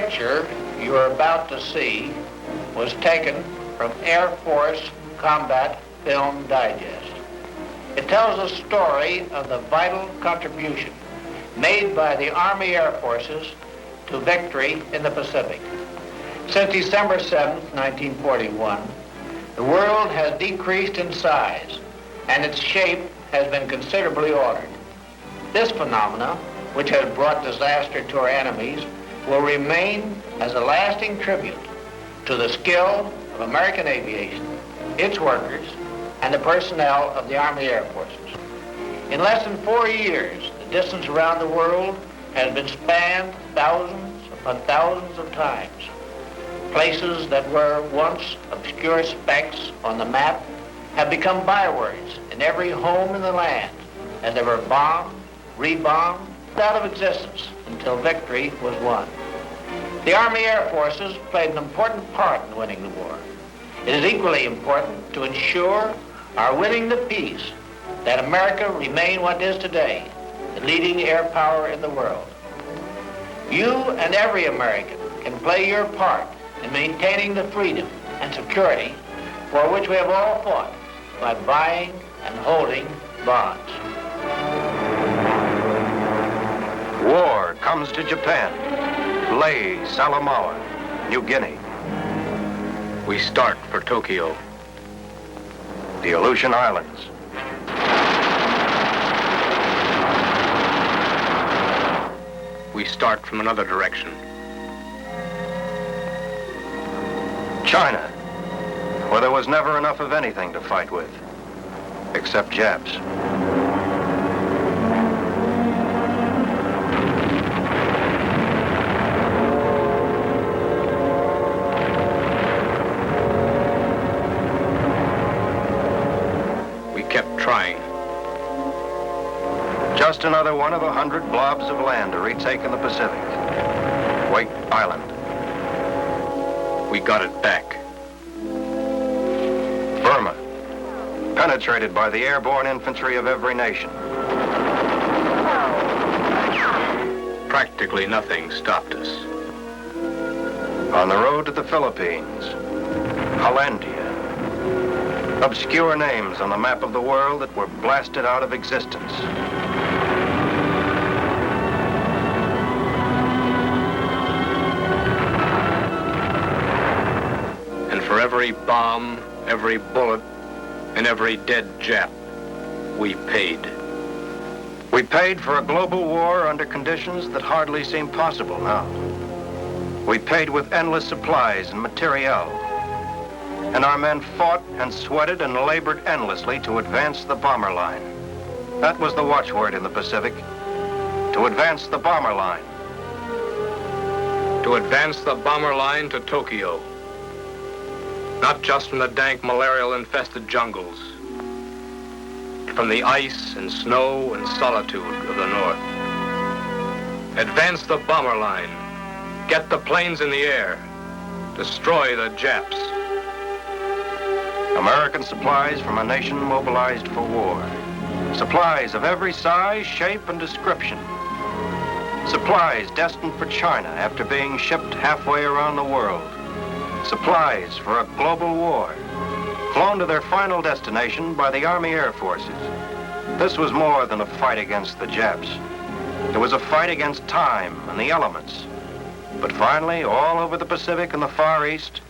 picture you are about to see was taken from Air Force Combat Film Digest. It tells the story of the vital contribution made by the Army Air Forces to victory in the Pacific. Since December 7, 1941, the world has decreased in size and its shape has been considerably altered. This phenomena, which has brought disaster to our enemies, will remain as a lasting tribute to the skill of American aviation, its workers, and the personnel of the Army Air Forces. In less than 4 years, the distance around the world has been spanned thousands upon thousands of times. Places that were once obscure specks on the map have become bywords in every home in the land as they were bombed, rebombed, out of existence until victory was won. The Army Air Forces played an important part in winning the war. It is equally important to ensure our winning the peace that America remain what it is today, the leading air power in the world. You and every American can play your part in maintaining the freedom and security for which we have all fought by buying and holding bonds. War comes to Japan, Lae, Salamaua, New Guinea. We start for Tokyo. The Aleutian Islands. We start from another direction. China, where there was never enough of anything to fight with, except Japs. We kept trying. Just another one of 100 blobs of land to retake in the Pacific. Wake Island. We got it back. Burma, penetrated by the airborne infantry of every nation. Practically nothing stopped us. On the road to the Philippines, Hollandia. Obscure names on the map of the world that were blasted out of existence. And for every bomb, every bullet, and every dead Jap, we paid. We paid for a global war under conditions that hardly seem possible now. We paid with endless supplies and materiel. And our men fought and sweated and labored endlessly to advance the bomber line. That was the watchword in the Pacific. To advance the bomber line. To advance the bomber line to Tokyo. Not just from the dank malarial-infested jungles, but from the ice and snow and solitude of the north. Advance the bomber line. Get the planes in the air. Destroy the Japs. American supplies from a nation mobilized for war. Supplies of every size, shape, and description. Supplies destined for China after being shipped halfway around the world. Supplies for a global war, flown to their final destination by the Army Air Forces. This was more than a fight against the Japs. It was a fight against time and the elements. But finally, all over the Pacific and the Far East,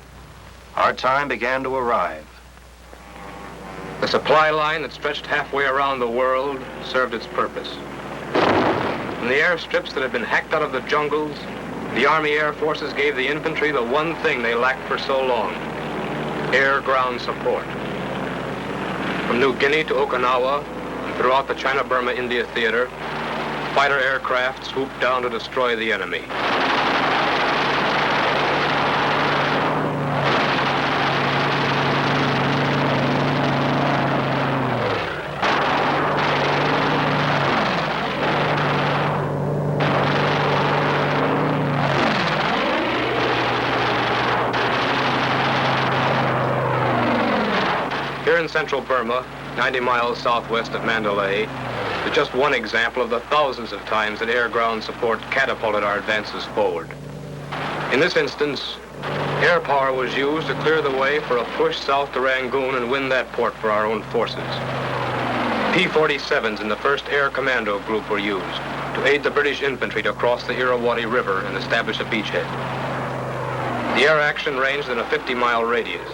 our time began to arrive. The supply line that stretched halfway around the world served its purpose. From the airstrips that had been hacked out of the jungles, the Army Air Forces gave the infantry the one thing they lacked for so long: air-ground support. From New Guinea to Okinawa, and throughout the China-Burma-India theater, fighter aircraft swooped down to destroy the enemy. Here in central Burma, 90 miles southwest of Mandalay, is just one example of the thousands of times that air-ground support catapulted our advances forward. In this instance, air power was used to clear the way for a push south to Rangoon and win that port for our own forces. P-47s in the 1st Air Commando Group were used to aid the British infantry to cross the Irrawaddy River and establish a beachhead. The air action ranged in a 50-mile radius.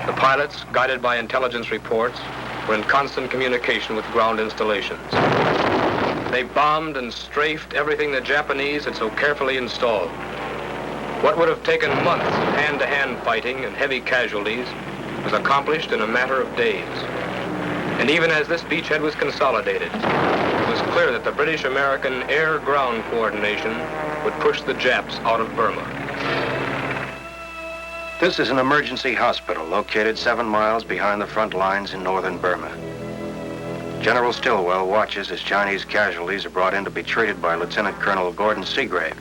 The pilots, guided by intelligence reports, were in constant communication with ground installations. They bombed and strafed everything the Japanese had so carefully installed. What would have taken months of hand-to-hand fighting and heavy casualties was accomplished in a matter of days. And even as this beachhead was consolidated, it was clear that the British-American air-ground coordination would push the Japs out of Burma. This is an emergency hospital located 7 miles behind the front lines in northern Burma. General Stilwell watches as Chinese casualties are brought in to be treated by Lieutenant Colonel Gordon Seagrave,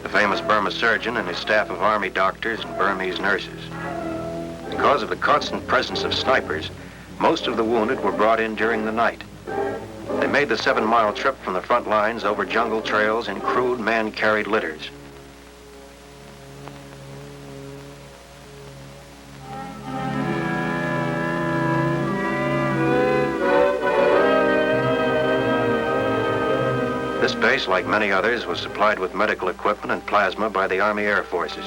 the famous Burma surgeon, and his staff of Army doctors and Burmese nurses. Because of the constant presence of snipers, most of the wounded were brought in during the night. They made the 7-mile trip from the front lines over jungle trails in crude man-carried litters. This base, like many others, was supplied with medical equipment and plasma by the Army Air Forces.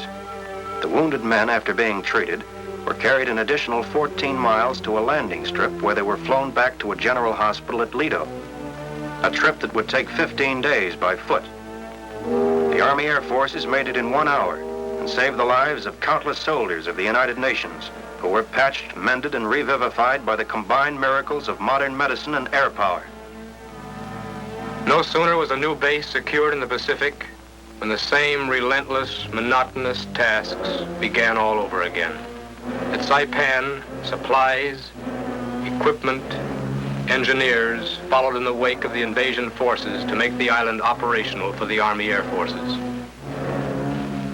The wounded men, after being treated, were carried an additional 14 miles to a landing strip where they were flown back to a general hospital at Lido, a trip that would take 15 days by foot. The Army Air Forces made it in 1 hour and saved the lives of countless soldiers of the United Nations who were patched, mended, and revivified by the combined miracles of modern medicine and air power. No sooner was a new base secured in the Pacific when the same relentless, monotonous tasks began all over again. At Saipan, supplies, equipment, engineers followed in the wake of the invasion forces to make the island operational for the Army Air Forces.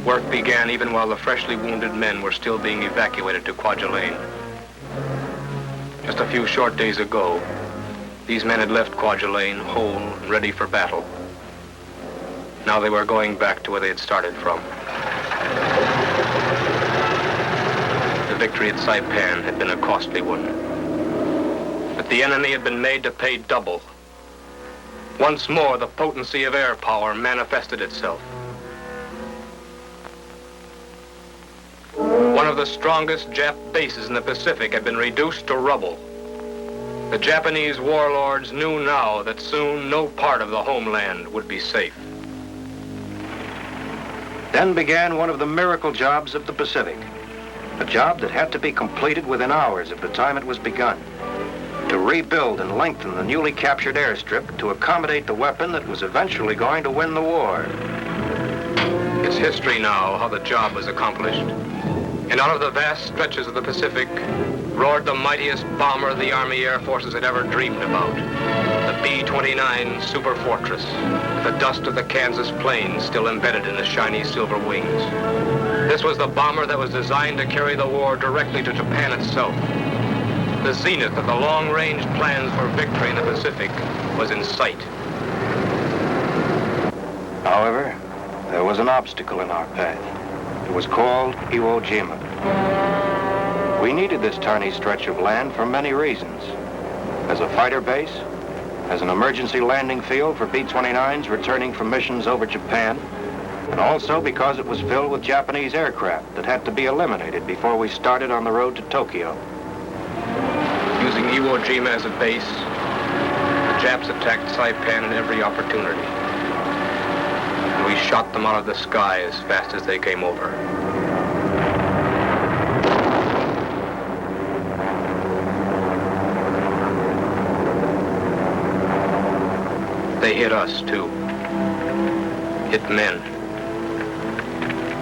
Work began even while the freshly wounded men were still being evacuated to Kwajalein. Just a few short days ago, these men had left Kwajalein whole and ready for battle. Now they were going back to where they had started from. The victory at Saipan had been a costly one. But the enemy had been made to pay double. Once more, the potency of air power manifested itself. One of the strongest Jap bases in the Pacific had been reduced to rubble. The Japanese warlords knew now that soon no part of the homeland would be safe. Then began one of the miracle jobs of the Pacific, a job that had to be completed within hours of the time it was begun, to rebuild and lengthen the newly captured airstrip to accommodate the weapon that was eventually going to win the war. It's history now how the job was accomplished. And out of the vast stretches of the Pacific roared the mightiest bomber the Army Air Forces had ever dreamed about, the B-29 Super Fortress, with the dust of the Kansas plains still embedded in the shiny silver wings. This was the bomber that was designed to carry the war directly to Japan itself. The zenith of the long-range plans for victory in the Pacific was in sight. However, there was an obstacle in our path. It was called Iwo Jima. We needed this tiny stretch of land for many reasons. As a fighter base, as an emergency landing field for B-29s returning from missions over Japan, and also because it was filled with Japanese aircraft that had to be eliminated before we started on the road to Tokyo. Using Iwo Jima as a base, the Japs attacked Saipan at every opportunity. And we shot them out of the sky as fast as they came over. They hit us, too. Hit men.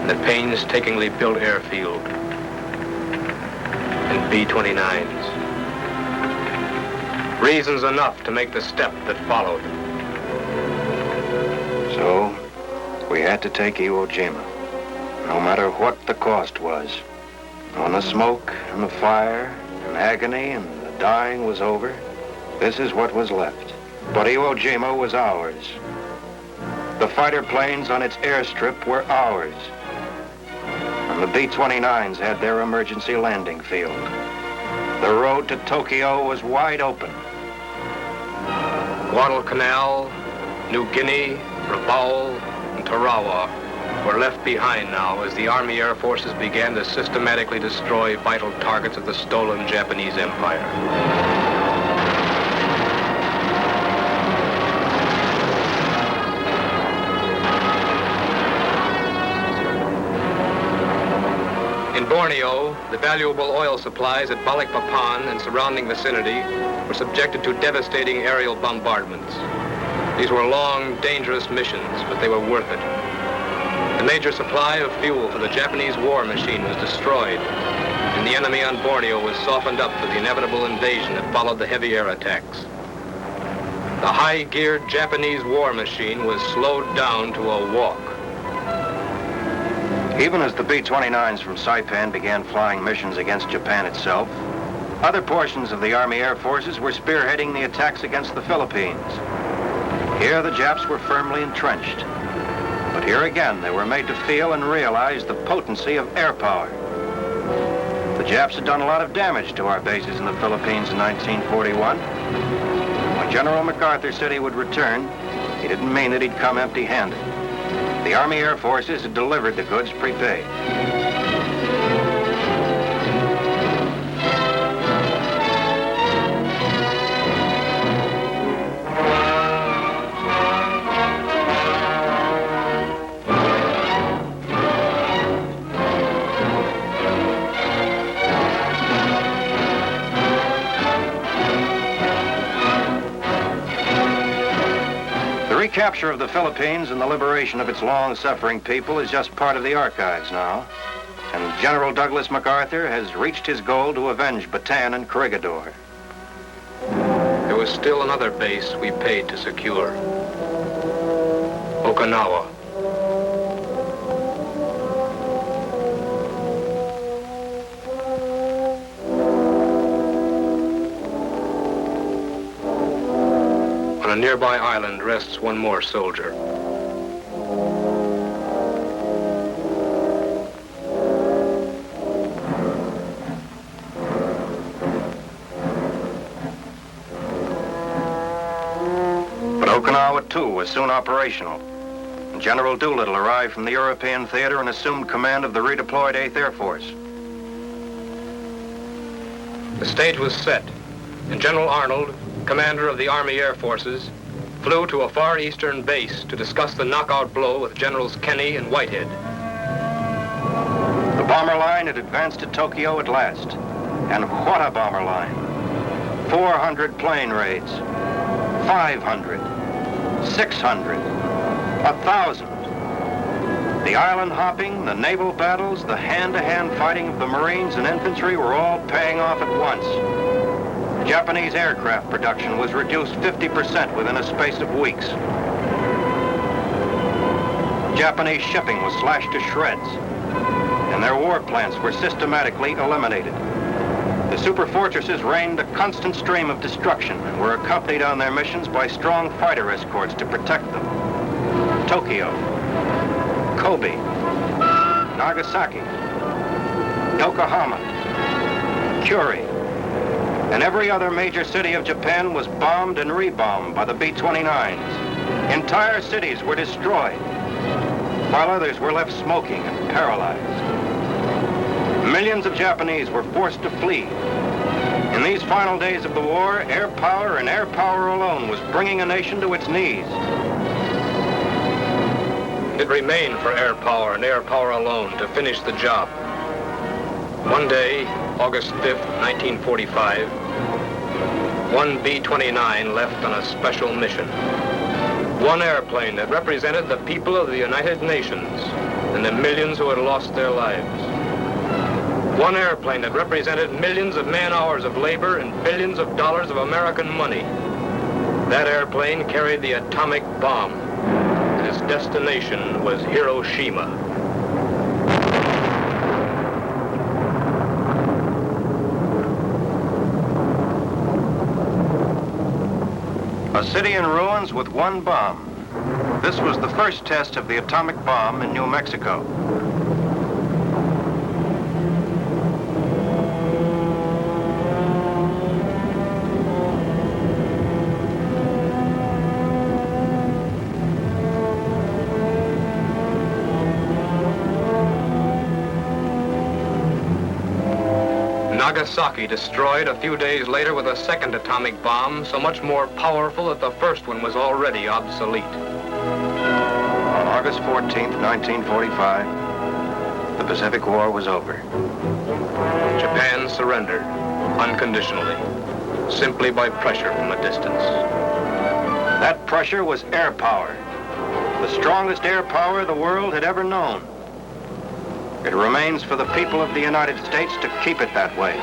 In the painstakingly built airfield. And B-29s. Reasons enough to make the step that followed. So, we had to take Iwo Jima, no matter what the cost was. When the smoke and the fire and agony and the dying was over, this is what was left. But Iwo Jima was ours. The fighter planes on its airstrip were ours. and the B-29s had their emergency landing field. The road to Tokyo was wide open. Guadalcanal, New Guinea, Rabaul, and Tarawa were left behind now as the Army Air Forces began to systematically destroy vital targets of the stolen Japanese Empire. In Borneo, the valuable oil supplies at Balikpapan and surrounding vicinity were subjected to devastating aerial bombardments. These were long, dangerous missions, but they were worth it. The major supply of fuel for the Japanese war machine was destroyed, and the enemy on Borneo was softened up for the inevitable invasion that followed the heavy air attacks. The high-geared Japanese war machine was slowed down to a walk. Even as the B-29s from Saipan began flying missions against Japan itself, other portions of the Army Air Forces were spearheading the attacks against the Philippines. Here the Japs were firmly entrenched. But here again, they were made to feel and realize the potency of air power. The Japs had done a lot of damage to our bases in the Philippines in 1941. When General MacArthur said he would return, he didn't mean that he'd come empty-handed. The Army Air Forces had delivered the goods prepaid. The recapture of the Philippines and the liberation of its long-suffering people is just part of the archives now. And General Douglas MacArthur has reached his goal to avenge Bataan and Corregidor. There was still another base we paid to secure. Okinawa. On a nearby island rests one more soldier. But Okinawa, too, was soon operational. And General Doolittle arrived from the European theater and assumed command of the redeployed 8th Air Force. The stage was set, and General Arnold, commander of the Army Air Forces, flew to a far eastern base to discuss the knockout blow with Generals Kenny and Whitehead. The bomber line had advanced to Tokyo at last. And what a bomber line. 400 plane raids. 500. 600. 1,000. The island hopping, the naval battles, the hand-to-hand fighting of the Marines and infantry were all paying off at once. Japanese aircraft production was reduced 50% within a space of weeks. Japanese shipping was slashed to shreds, and their war plants were systematically eliminated. The superfortresses rained a constant stream of destruction and were accompanied on their missions by strong fighter escorts to protect them. Tokyo, Kobe, Nagasaki, Yokohama, Curie, and every other major city of Japan was bombed and rebombed by the B-29s. Entire cities were destroyed, while others were left smoking and paralyzed. Millions of Japanese were forced to flee. In these final days of the war, air power and air power alone was bringing a nation to its knees. It remained for air power and air power alone to finish the job. One day, August 5th, 1945, one B-29 left on a special mission. One airplane that represented the people of the United Nations and the millions who had lost their lives. One airplane that represented millions of man-hours of labor and billions of dollars of American money. That airplane carried the atomic bomb, and its destination was Hiroshima. A city in ruins with one bomb. This was the first test of the atomic bomb in New Mexico. Nagasaki destroyed a few days later with a second atomic bomb, so much more powerful that the first one was already obsolete. On August 14th, 1945, the Pacific War was over. Japan surrendered unconditionally, simply by pressure from a distance. That pressure was air power, the strongest air power the world had ever known. It remains for the people of the United States to keep it that way.